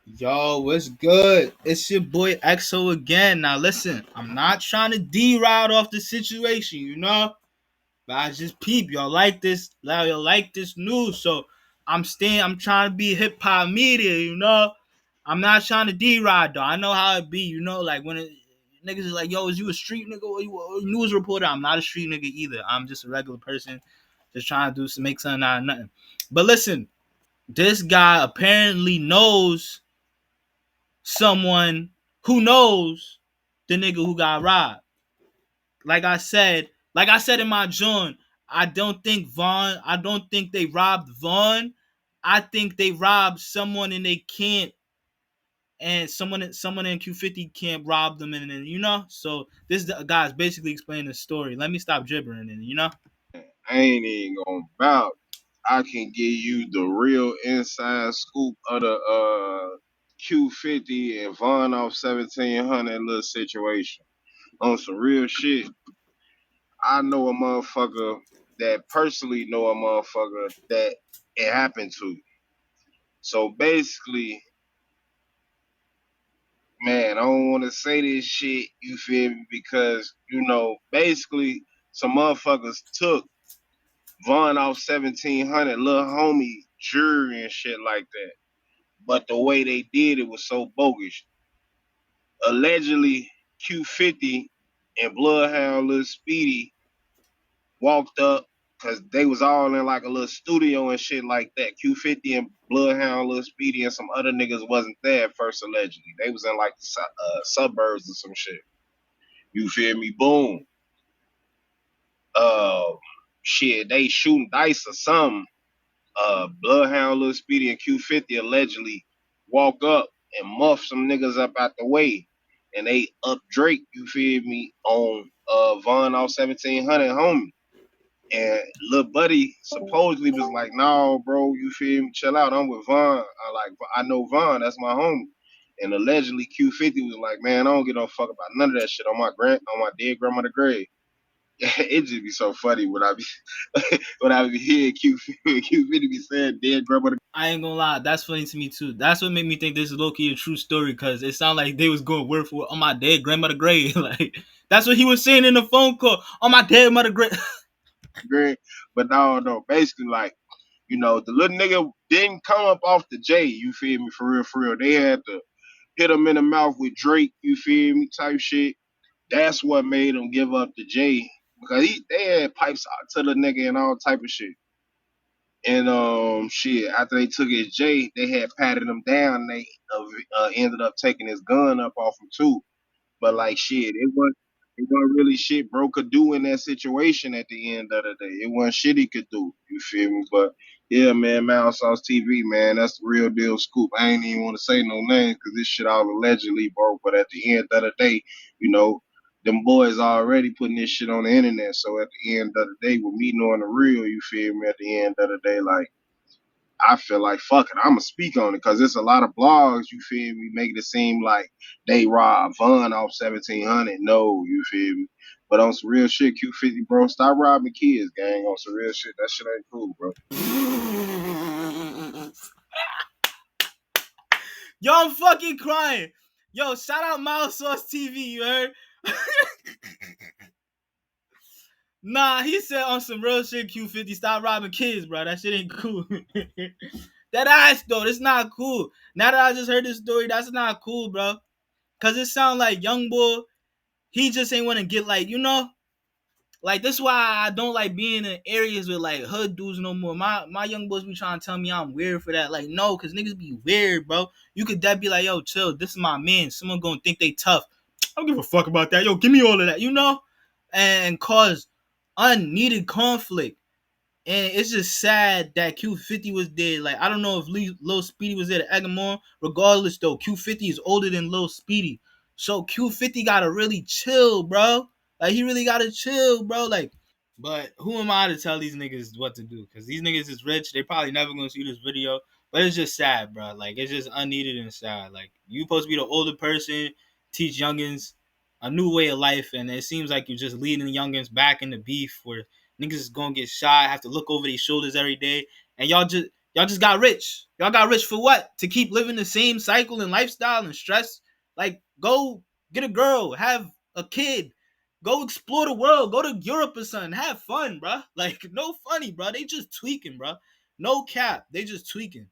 Yo, what's good? It's your boy XO again. Now listen, I'm not trying to D-ride off the situation, but I just peep. Y'all like this news. So I'm trying to be hip hop media. I'm not trying to D-ride though. I know how it be, like when niggas is like, yo, is you a street nigga or you a news reporter? I'm not a street nigga either. I'm just a regular person just trying to make something out of nothing. But listen, this guy apparently knows someone who knows the nigga who got robbed. Like I said in my joint, I don't think they robbed Vaughn. I think they robbed someone and they can't, and someone in Q50 can't rob them, and. So this guy's basically explaining the story. Let me stop gibbering, and. I ain't even gonna vouch. I can give you the real inside scoop of the Q50 and VonOff1700 little situation. On some real shit, I know a motherfucker that personally know a motherfucker that it happened to. So basically, man, I don't want to say this shit, you feel me? Because, basically, some motherfuckers took Von off 1700, little homie, jury and shit like that. But the way they did it was so bogus. Allegedly, Q50 and Bloodhound little Speedy walked up because they was all in like a little studio and shit like that. Q50 and Bloodhound little Speedy and some other niggas wasn't there at first allegedly. They was in like the suburbs or some shit. You feel me? Boom. Uh, Shit, they shooting dice or something. Bloodhound, Lil Speedy, and Q50 allegedly walk up and muff some niggas up out the way, and they up Drake. You feel me? On Von off 1700, homie. And Lil Buddy supposedly was like, "No, bro, you feel me? Chill out. I'm with Von. I know Von. That's my homie." And allegedly Q50 was like, "Man, I don't give no fuck about none of that shit on my dead grandmother grave." It just be so funny when I be when I be hearing Q50 be saying dead grandmother. I ain't gonna lie, that's funny to me too. That's what made me think this is low key a true story because it sounded like they was going word for word on my dead grandmother grave. Like that's what he was saying in the phone call on my dead mother grave. Greg. But no. Basically, like, the little nigga didn't come up off the J, you feel me, for real, for real. They had to hit him in the mouth with Drake, you feel me, type shit. That's what made him give up the J. Because they had pipes out to the nigga and all type of shit. And shit, after they took his J, they had patted him down. And they ended up taking his gun up off him too. But like shit, it wasn't really shit bro could do in that situation at the end of the day. It wasn't shit he could do. You feel me? But yeah, man, Mouse Sauce TV, man, that's the real deal scoop. I ain't even want to say no names because this shit all allegedly, bro. But at the end of the day, you know, them boys already putting this shit on the internet. So at the end of the day, with me knowing the real, you feel me? At the end of the day, like I feel like fuck it, I'ma speak on it because there's a lot of blogs, you feel me, making it seem like they rob Von off 1700. No, you feel me. But on some real shit, Q50, bro, stop robbing kids, gang. On some real shit, that shit ain't cool, bro. Yo, I'm fucking crying. Yo, shout out Miles Sauce TV, you heard? Nah, he said on some real shit, Q50, stop robbing kids, bro. That shit ain't cool. That ass though, that's not cool. Now that I just heard this story, that's not cool, bro. Cause it sound like young boy, he just ain't want to get like this why I don't like being in areas with like hood dudes no more. My young boys be trying to tell me I'm weird for that. Like no, cause niggas be weird, bro. You could that be like, yo, chill. This is my man. Someone gonna think they tough. I don't give a fuck about that. Yo, give me all of that, and cause unneeded conflict. And it's just sad that Q50 was there. Like, I don't know if Lil Speedy was there to egg him on. Regardless, though, Q50 is older than Lil Speedy. So Q50 gotta really chill, bro. Like, he really gotta chill, bro. Like, but who am I to tell these niggas what to do? Because these niggas is rich. They probably never gonna see this video. But it's just sad, bro. Like, it's just unneeded and sad. Like, you supposed to be the older person, teach youngins a new way of life. And it seems like you're just leading the youngins back into beef where niggas is gonna get shot, have to look over their shoulders every day, and y'all just Y'all just got rich. Y'all got rich for what? To keep living the same cycle and lifestyle and stress? Like, go get a girl, have a kid, go explore the world, go to Europe or something, have fun, bro. Like, no funny, bro. They just tweaking, bro. No cap, they just tweaking.